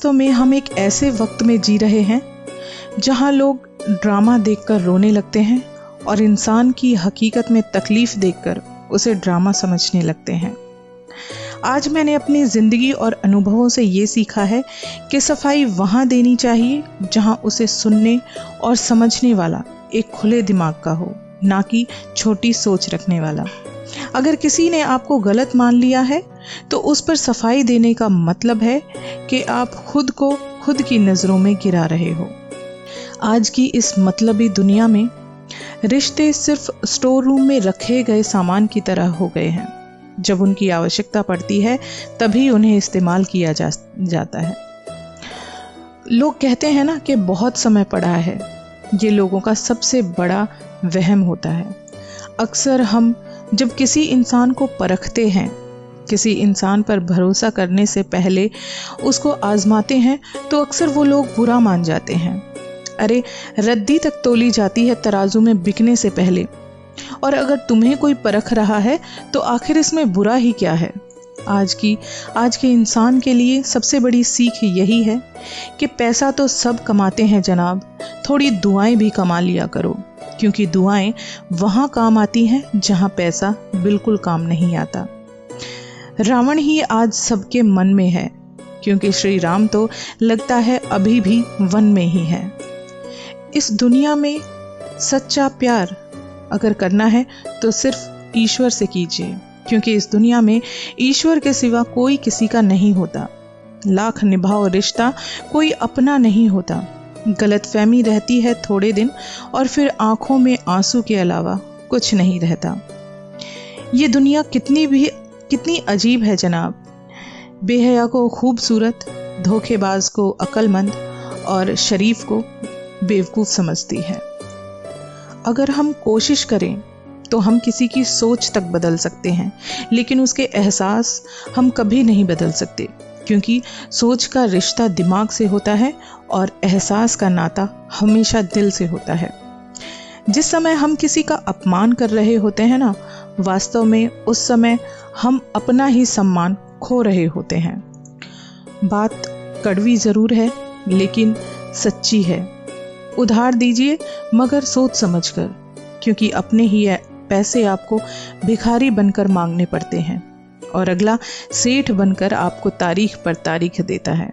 वास्तव में हम एक ऐसे वक्त में जी रहे हैं जहां लोग ड्रामा देखकर रोने लगते हैं और इंसान की हकीकत में तकलीफ देखकर उसे ड्रामा समझने लगते हैं। आज मैंने अपनी ज़िंदगी और अनुभवों से ये सीखा है कि सफाई वहाँ देनी चाहिए जहाँ उसे सुनने और समझने वाला एक खुले दिमाग का हो, ना कि छोटी सोच रखने वाला। अगर किसी ने आपको गलत मान लिया है तो उस पर सफाई देने का मतलब है कि आप खुद को खुद की नज़रों में गिरा रहे हो। आज की इस मतलबी दुनिया में रिश्ते सिर्फ स्टोर रूम में रखे गए सामान की तरह हो गए हैं। जब उनकी आवश्यकता पड़ती है तभी उन्हें इस्तेमाल किया जाता है। लोग कहते हैं ना कि बहुत समय पड़ा है। ये लोगों का सबसे बड़ा वहम होता है। अक्सर हम जब किसी इंसान को परखते हैं, किसी इंसान पर भरोसा करने से पहले उसको आजमाते हैं, तो अक्सर वो लोग बुरा मान जाते हैं। अरे रद्दी तक तोली जाती है तराजू में बिकने से पहले। और अगर तुम्हें कोई परख रहा है तो आखिर इसमें बुरा ही क्या है। आज के इंसान के लिए सबसे बड़ी सीख यही है कि पैसा तो सब कमाते हैं जनाब, थोड़ी दुआएं भी कमा लिया करो, क्योंकि दुआएं वहाँ काम आती हैं जहाँ पैसा बिल्कुल काम नहीं आता। रावण ही आज सबके मन में है, क्योंकि श्री राम तो लगता है अभी भी वन में ही है। इस दुनिया में सच्चा प्यार अगर करना है तो सिर्फ ईश्वर से कीजिए, क्योंकि इस दुनिया में ईश्वर के सिवा कोई किसी का नहीं होता। लाख निभाओ रिश्ता, कोई अपना नहीं होता। गलतफहमी रहती है थोड़े दिन और फिर आंखों में आंसू के अलावा कुछ नहीं रहता। ये दुनिया कितनी अजीब है जनाब। बेहया को खूबसूरत, धोखेबाज को अक्लमंद और शरीफ को बेवकूफ़ समझती है। अगर हम कोशिश करें तो हम किसी की सोच तक बदल सकते हैं, लेकिन उसके एहसास हम कभी नहीं बदल सकते, क्योंकि सोच का रिश्ता दिमाग से होता है और एहसास का नाता हमेशा दिल से होता है। जिस समय हम किसी का अपमान कर रहे होते हैं ना, वास्तव में उस समय हम अपना ही सम्मान खो रहे होते हैं। बात कड़वी ज़रूर है लेकिन सच्ची है। उधार दीजिए मगर सोच समझकर, क्योंकि अपने ही पैसे आपको भिखारी बनकर मांगने पड़ते हैं और अगला सेठ बनकर आपको तारीख पर तारीख देता है।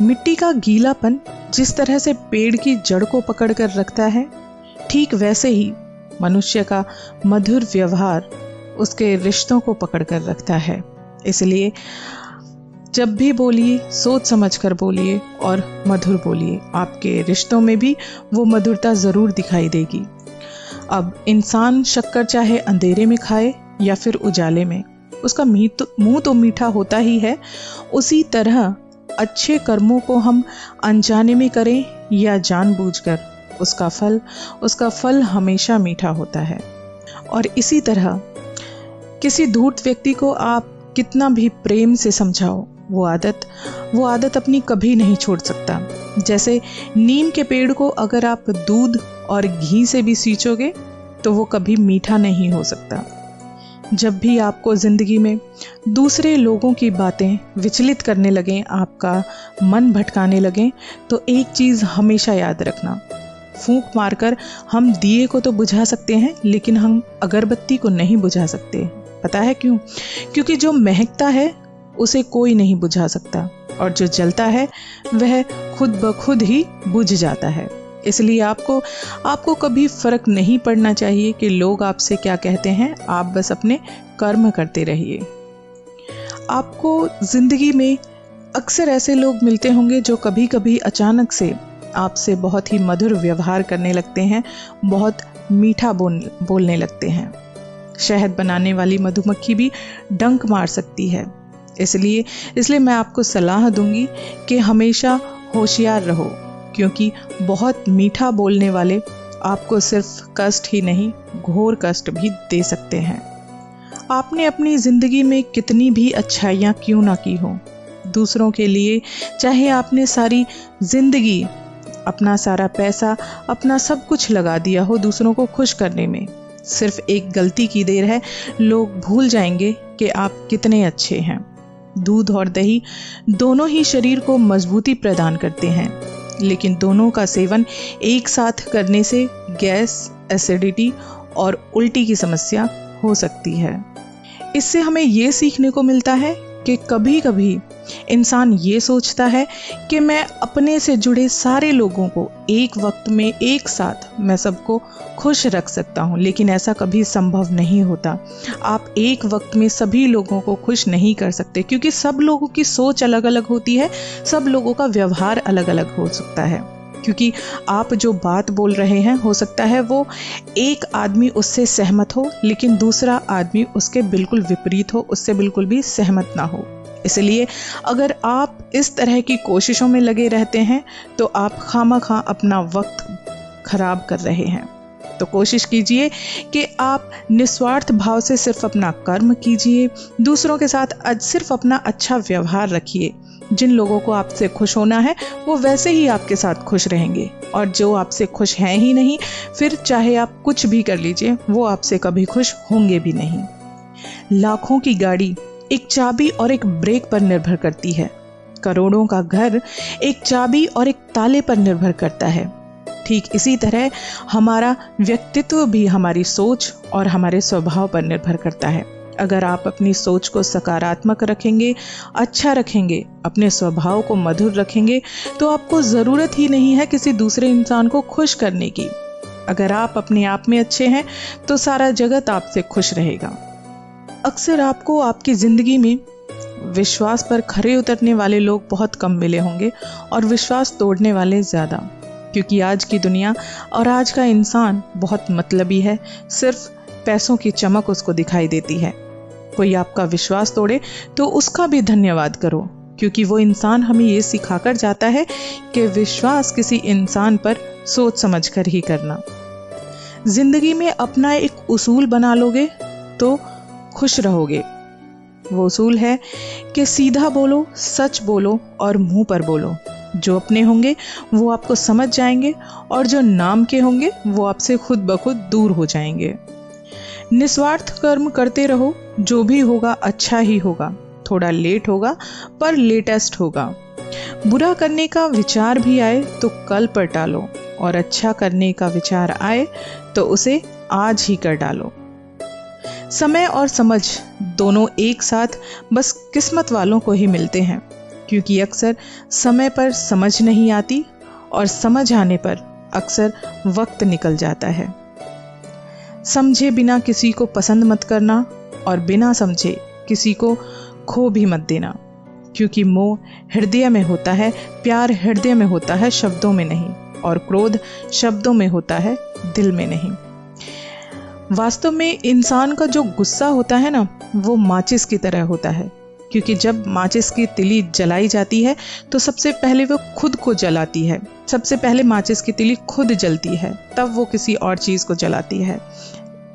मिट्टी का गीलापन जिस तरह से पेड़ की जड़ को पकड़ कर रखता है, ठीक वैसे ही मनुष्य का मधुर व्यवहार उसके रिश्तों को पकड़ कर रखता है। इसलिए जब भी बोलिए सोच समझकर बोलिए और मधुर बोलिए। आपके रिश्तों में भी वो मधुरता ज़रूर दिखाई देगी। अब इंसान शक्कर चाहे अंधेरे में खाए या फिर उजाले में, उसका मुंह तो मीठा होता ही है। उसी तरह अच्छे कर्मों को हम अनजाने में करें या जानबूझकर, उसका फल हमेशा मीठा होता है। और इसी तरह किसी धूर्त व्यक्ति को आप कितना भी प्रेम से समझाओ, वो आदत अपनी कभी नहीं छोड़ सकता। जैसे नीम के पेड़ को अगर आप दूध और घी से भी सींचोगे तो वो कभी मीठा नहीं हो सकता। जब भी आपको ज़िंदगी में दूसरे लोगों की बातें विचलित करने लगें, आपका मन भटकाने लगें, तो एक चीज़ हमेशा याद रखना, फूंक मारकर हम दिए को तो बुझा सकते हैं लेकिन हम अगरबत्ती को नहीं बुझा सकते। पता है क्यों? क्योंकि जो महकता है उसे कोई नहीं बुझा सकता और जो जलता है वह खुद ब खुद ही बुझ जाता है। इसलिए आपको कभी फर्क नहीं पड़ना चाहिए कि लोग आपसे क्या कहते हैं। आप बस अपने कर्म करते रहिए। आपको जिंदगी में अक्सर ऐसे लोग मिलते होंगे जो कभी कभी अचानक से आपसे बहुत ही मधुर व्यवहार करने लगते हैं, बहुत मीठा बोलने लगते हैं। शहद बनाने वाली मधुमक्खी भी डंक मार सकती है। इसलिए मैं आपको सलाह दूंगी कि हमेशा होशियार रहो, क्योंकि बहुत मीठा बोलने वाले आपको सिर्फ कष्ट ही नहीं, घोर कष्ट भी दे सकते हैं। आपने अपनी ज़िंदगी में कितनी भी अच्छाइयाँ क्यों ना की हो, दूसरों के लिए चाहे आपने सारी ज़िंदगी, अपना सारा पैसा, अपना सब कुछ लगा दिया हो दूसरों को खुश करने में, सिर्फ एक गलती की देर है, लोग भूल जाएंगे कि आप कितने अच्छे हैं। दूध और दही दोनों ही शरीर को मजबूती प्रदान करते हैं, लेकिन दोनों का सेवन एक साथ करने से गैस, एसिडिटी और उल्टी की समस्या हो सकती है। इससे हमें ये सीखने को मिलता है कि कभी कभी इंसान ये सोचता है कि मैं अपने से जुड़े सारे लोगों को एक वक्त में एक साथ मैं सबको खुश रख सकता हूँ, लेकिन ऐसा कभी संभव नहीं होता। आप एक वक्त में सभी लोगों को खुश नहीं कर सकते, क्योंकि सब लोगों की सोच अलग अलग होती है, सब लोगों का व्यवहार अलग अलग हो सकता है। क्योंकि आप जो बात बोल रहे हैं, हो सकता है वो एक आदमी उससे सहमत हो, लेकिन दूसरा आदमी उसके बिल्कुल विपरीत हो, उससे बिल्कुल भी सहमत ना हो। इसलिए अगर आप इस तरह की कोशिशों में लगे रहते हैं तो आप खामखा अपना वक्त खराब कर रहे हैं। तो कोशिश कीजिए कि आप निस्वार्थ भाव से सिर्फ अपना कर्म कीजिए, दूसरों के साथ सिर्फ अपना अच्छा व्यवहार रखिए। जिन लोगों को आपसे खुश होना है वो वैसे ही आपके साथ खुश रहेंगे, और जो आपसे खुश हैं ही नहीं, फिर चाहे आप कुछ भी कर लीजिए, वो आपसे कभी खुश होंगे भी नहीं। लाखों की गाड़ी एक चाबी और एक ब्रेक पर निर्भर करती है। करोड़ों का घर एक चाबी और एक ताले पर निर्भर करता है। ठीक इसी तरह हमारा व्यक्तित्व भी हमारी सोच और हमारे स्वभाव पर निर्भर करता है। अगर आप अपनी सोच को सकारात्मक रखेंगे, अच्छा रखेंगे, अपने स्वभाव को मधुर रखेंगे, तो आपको ज़रूरत ही नहीं है किसी दूसरे इंसान को खुश करने की। अगर आप अपने आप में अच्छे हैं तो सारा जगत आपसे खुश रहेगा। अक्सर आपको आपकी ज़िंदगी में विश्वास पर खरे उतरने वाले लोग बहुत कम मिले होंगे और विश्वास तोड़ने वाले ज़्यादा, क्योंकि आज की दुनिया और आज का इंसान बहुत मतलबी है। सिर्फ पैसों की चमक उसको दिखाई देती है। कोई आपका विश्वास तोड़े तो उसका भी धन्यवाद करो, क्योंकि वो इंसान हमें ये सिखाकर जाता है कि विश्वास किसी इंसान पर सोच समझ कर ही करना। जिंदगी में अपना एक उसूल बना लोगे तो खुश रहोगे। वो उसूल है कि सीधा बोलो, सच बोलो और मुंह पर बोलो। जो अपने होंगे वो आपको समझ जाएंगे, और जो नाम के होंगे वो आपसे खुद ब खुद दूर हो जाएंगे। निस्वार्थ कर्म करते रहो, जो भी होगा अच्छा ही होगा। थोड़ा लेट होगा पर लेटेस्ट होगा। बुरा करने का विचार भी आए तो कल पर टालो, और अच्छा करने का विचार आए तो उसे आज ही कर डालो। समय और समझ दोनों एक साथ बस किस्मत वालों को ही मिलते हैं, क्योंकि अक्सर समय पर समझ नहीं आती और समझ आने पर अक्सर वक्त निकल जाता है। समझे बिना किसी को पसंद मत करना, और बिना समझे किसी को खो भी मत देना, क्योंकि मोह हृदय में होता है, प्यार हृदय में होता है, शब्दों में नहीं, और क्रोध शब्दों में होता है, दिल में नहीं। वास्तव में इंसान का जो गुस्सा होता है ना, वो माचिस की तरह होता है, क्योंकि जब माचिस की तिली जलाई जाती है तो सबसे पहले वो खुद को जलाती है। सबसे पहले माचिस की तिली खुद जलती है, तब वो किसी और चीज़ को जलाती है।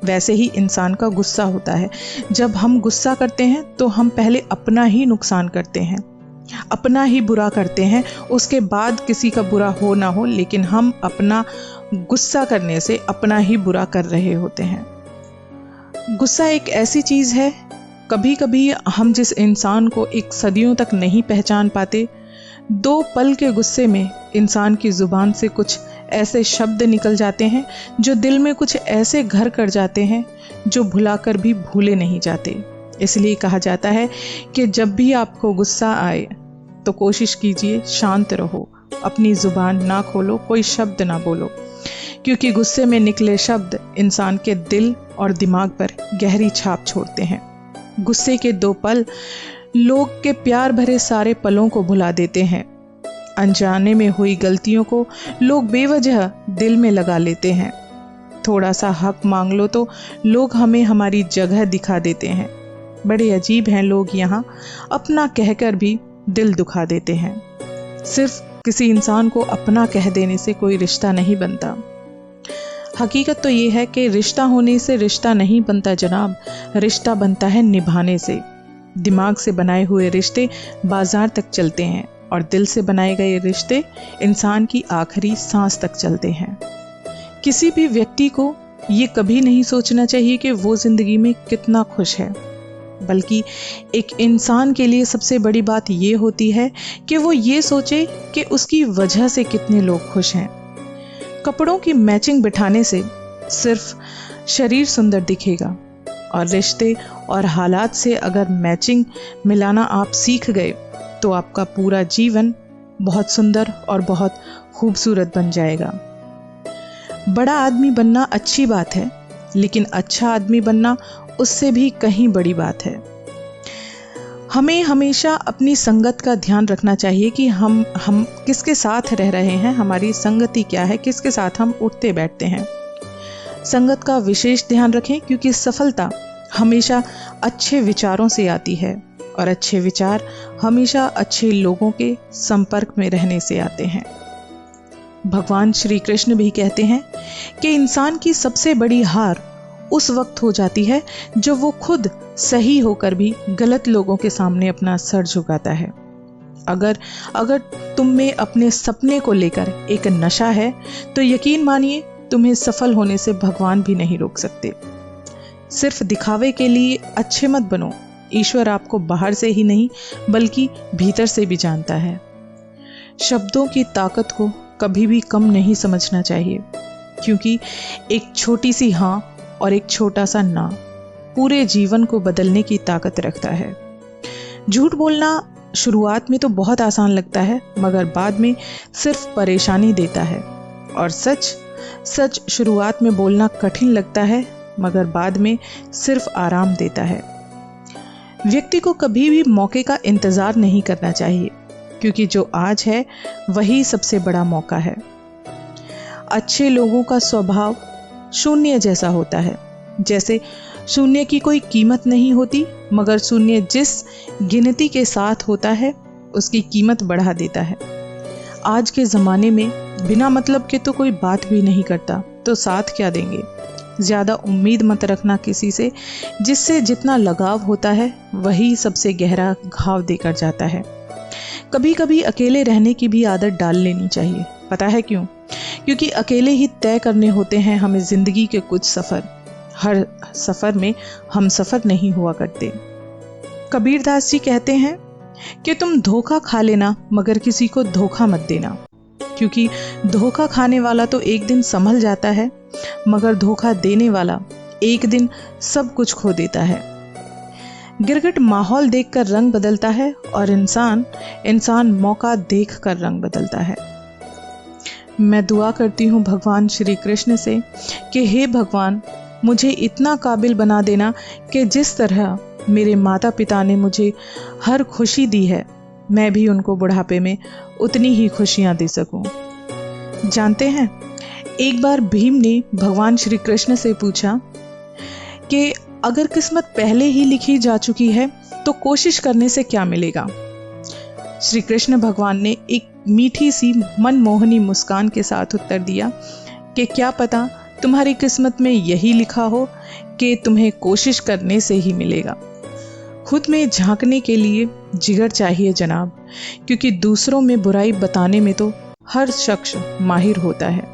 वैसे ही इंसान का गुस्सा होता है। जब हम गुस्सा करते हैं तो हम पहले अपना ही नुकसान करते हैं, अपना ही बुरा करते हैं, उसके बाद किसी का बुरा हो ना हो, लेकिन हम अपना गुस्सा करने से अपना ही बुरा कर रहे होते हैं। गुस्सा एक ऐसी चीज़ है, कभी कभी हम जिस इंसान को एक सदियों तक नहीं पहचान पाते, 2 पल के गुस्से में इंसान की ज़ुबान से कुछ ऐसे शब्द निकल जाते हैं जो दिल में कुछ ऐसे घर कर जाते हैं जो भुलाकर भी भूले नहीं जाते। इसलिए कहा जाता है कि जब भी आपको गुस्सा आए तो कोशिश कीजिए शांत रहो, अपनी ज़ुबान ना खोलो, कोई शब्द ना बोलो, क्योंकि गुस्से में निकले शब्द इंसान के दिल और दिमाग पर गहरी छाप छोड़ते हैं। गुस्से के 2 पल लोग के प्यार भरे सारे पलों को भुला देते हैं। अनजाने में हुई गलतियों को लोग बेवजह दिल में लगा लेते हैं। थोड़ा सा हक मांग लो तो लोग हमें हमारी जगह दिखा देते हैं। बड़े अजीब हैं लोग यहाँ, अपना कहकर भी दिल दुखा देते हैं। सिर्फ किसी इंसान को अपना कह देने से कोई रिश्ता नहीं बनता। हकीकत तो ये है कि रिश्ता होने से रिश्ता नहीं बनता जनाब, रिश्ता बनता है निभाने से। दिमाग से बनाए हुए रिश्ते बाजार तक चलते हैं, और दिल से बनाए गए रिश्ते इंसान की आखिरी सांस तक चलते हैं। किसी भी व्यक्ति को ये कभी नहीं सोचना चाहिए कि वो जिंदगी में कितना खुश है। बल्कि एक इंसान के लिए सबसे बड़ी बात ये होती है कि वो ये सोचे कि उसकी वजह से कितने लोग खुश हैं। कपड़ों की मैचिंग बिठाने से सिर्फ शरीर सुंदर दिखेगा, और रिश्ते और हालात से अगर मैचिंग मिलाना आप सीख गए तो आपका पूरा जीवन बहुत सुंदर और बहुत खूबसूरत बन जाएगा। बड़ा आदमी बनना अच्छी बात है, लेकिन अच्छा आदमी बनना उससे भी कहीं बड़ी बात है। हमें हमेशा अपनी संगत का ध्यान रखना चाहिए कि हम किसके साथ रह रहे हैं, हमारी संगति क्या है, किसके साथ हम उठते बैठते हैं। संगत का विशेष ध्यान रखें, क्योंकि सफलता हमेशा अच्छे विचारों से आती है और अच्छे विचार हमेशा अच्छे लोगों के संपर्क में रहने से आते हैं। भगवान श्री कृष्ण भी कहते हैं कि इंसान की सबसे बड़ी हार उस वक्त हो जाती है जब वो खुद सही होकर भी गलत लोगों के सामने अपना सर झुकाता है। अगर तुम में अपने सपने को लेकर एक नशा है तो यकीन मानिए तुम्हें सफल होने से भगवान भी नहीं रोक सकते। सिर्फ दिखावे के लिए अच्छे मत बनो। ईश्वर आपको बाहर से ही नहीं बल्कि भीतर से भी जानता है। शब्दों की ताकत को कभी भी कम नहीं समझना चाहिए, क्योंकि एक छोटी सी हाँ और एक छोटा सा ना पूरे जीवन को बदलने की ताकत रखता है। झूठ बोलना शुरुआत में तो बहुत आसान लगता है, मगर बाद में सिर्फ परेशानी देता है। और सच शुरुआत में बोलना कठिन लगता है, मगर बाद में सिर्फ आराम देता है। व्यक्ति को कभी भी मौके का इंतजार नहीं करना चाहिए, क्योंकि जो आज है वही सबसे बड़ा मौका है। अच्छे लोगों का स्वभाव शून्य जैसा होता है। जैसे शून्य की कोई कीमत नहीं होती, मगर शून्य जिस गिनती के साथ होता है उसकी कीमत बढ़ा देता है। आज के ज़माने में बिना मतलब के तो कोई बात भी नहीं करता, तो साथ क्या देंगे। ज़्यादा उम्मीद मत रखना किसी से। जिससे जितना लगाव होता है वही सबसे गहरा घाव देकर जाता है। कभी कभी अकेले रहने की भी आदत डाल लेनी चाहिए। पता है क्यों? क्योंकि अकेले ही तय करने होते हैं हमें ज़िंदगी के कुछ सफ़र। हर सफ़र में हम सफ़र नहीं हुआ करते। कबीरदास जी कहते हैं कि तुम धोखा खा लेना, मगर किसी को धोखा मत देना, क्योंकि धोखा खाने वाला तो एक दिन संभल जाता है, मगर धोखा देने वाला एक दिन सब कुछ खो देता है। गिरगिट माहौल देखकर रंग बदलता है और इंसान मौका देखकर रंग बदलता है। मैं दुआ करती हूँ भगवान श्री कृष्ण से कि हे भगवान, मुझे इतना काबिल बना देना कि जिस तरह मेरे माता पिता ने मुझे हर खुशी दी है, मैं भी उनको बुढ़ापे में उतनी ही खुशियाँ दे सकूं। जानते हैं, एक बार भीम ने भगवान श्री कृष्ण से पूछा कि अगर किस्मत पहले ही लिखी जा चुकी है तो कोशिश करने से क्या मिलेगा। श्री कृष्ण भगवान ने एक मीठी सी मनमोहनी मुस्कान के साथ उत्तर दिया कि क्या पता तुम्हारी किस्मत में यही लिखा हो कि तुम्हें कोशिश करने से ही मिलेगा। खुद में झांकने के लिए जिगर चाहिए जनाब, क्योंकि दूसरों में बुराई बताने में तो हर शख्स माहिर होता है।